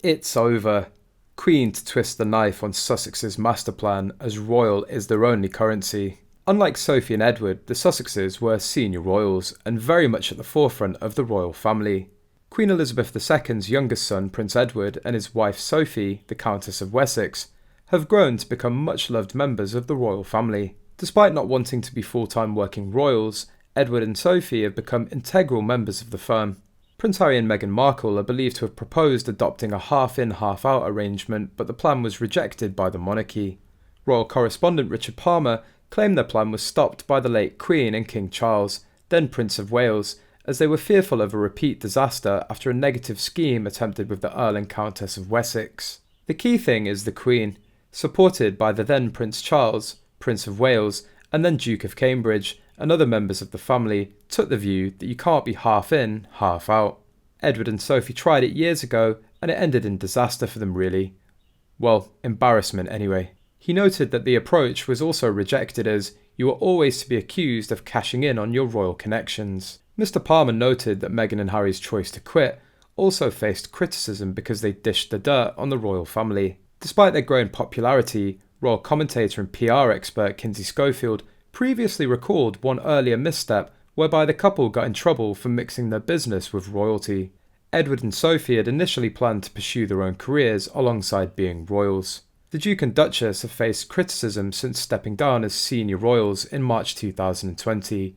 it's over. Queen to twist the knife on Sussex's master plan, as royal is their only currency. Unlike Sophie and Edward, the Sussexes were senior royals and very much at the forefront of the royal family. Queen Elizabeth II's youngest son, Prince Edward, and his wife Sophie, the Countess of Wessex, have grown to become much-loved members of the royal family. Despite not wanting to be full-time working royals, Edward and Sophie have become integral members of the firm. Prince Harry and Meghan Markle are believed to have proposed adopting a half-in, half-out arrangement, but the plan was rejected by the monarchy. Royal correspondent Richard Palmer claimed their plan was stopped by the late Queen and King Charles, then Prince of Wales, as they were fearful of a repeat disaster after a negative scheme attempted with the Earl and Countess of Wessex. The key thing is the Queen, supported by the then Prince Charles, Prince of Wales, and then Duke of Cambridge, and other members of the family, took the view that you can't be half in, half out. Edward and Sophie tried it years ago, and it ended in disaster for them really. Well, embarrassment anyway. He noted that the approach was also rejected as you were always to be accused of cashing in on your royal connections. Mr. Palmer noted that Meghan and Harry's choice to quit also faced criticism because they dished the dirt on the royal family. Despite their growing popularity, royal commentator and PR expert Kinsey Schofield previously recalled one earlier misstep whereby the couple got in trouble for mixing their business with royalty. Edward and Sophie had initially planned to pursue their own careers alongside being royals. The Duke and Duchess have faced criticism since stepping down as senior royals in March 2020.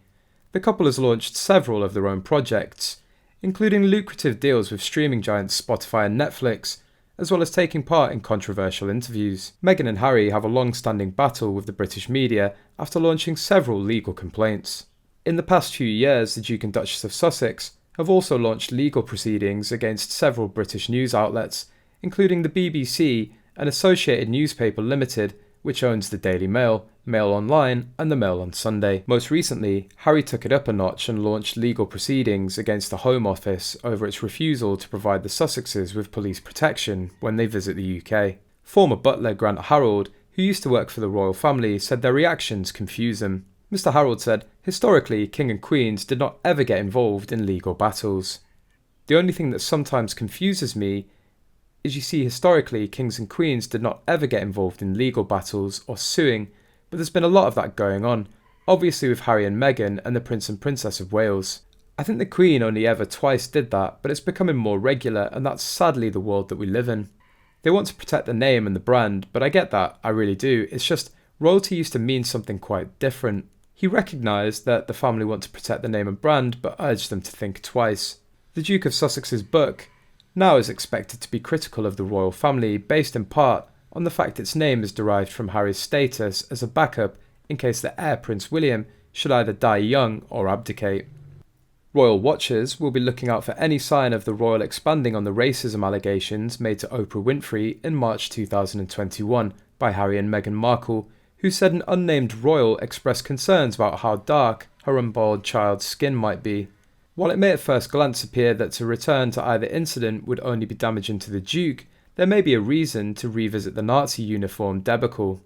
The couple has launched several of their own projects, including lucrative deals with streaming giants Spotify and Netflix, as well as taking part in controversial interviews. Meghan and Harry have a long-standing battle with the British media after launching several legal complaints. In the past few years, the Duke and Duchess of Sussex have also launched legal proceedings against several British news outlets, including the BBC and Associated Newspaper Limited, which owns the Daily Mail, Mail Online, and the Mail on Sunday. Most recently, Harry took it up a notch and launched legal proceedings against the Home Office over its refusal to provide the Sussexes with police protection when they visit the UK. Former butler Grant Harrold, who used to work for the royal family, said their reactions confuse him. Mr. Harrold said, "Historically, king and queens did not ever get involved in legal battles. The only thing that sometimes confuses me is you see historically kings and queens did not ever get involved in legal battles or suing, but there's been a lot of that going on, obviously with Harry and Meghan and the Prince and Princess of Wales. I think the Queen only ever twice did that, but it's becoming more regular, and that's sadly the world that we live in. They want to protect the name and the brand, but I get that, I really do. It's just royalty used to mean something quite different." He recognised that the family want to protect the name and brand, but urged them to think twice. The Duke of Sussex's book now is expected to be critical of the royal family, based in part on the fact its name is derived from Harry's status as a backup in case the heir Prince William should either die young or abdicate. Royal watchers will be looking out for any sign of the royal expanding on the racism allegations made to Oprah Winfrey in March 2021 by Harry and Meghan Markle, who said an unnamed royal expressed concerns about how dark her unborn child's skin might be. While it may at first glance appear that to return to either incident would only be damaging to the Duke, there may be a reason to revisit the Nazi uniform debacle.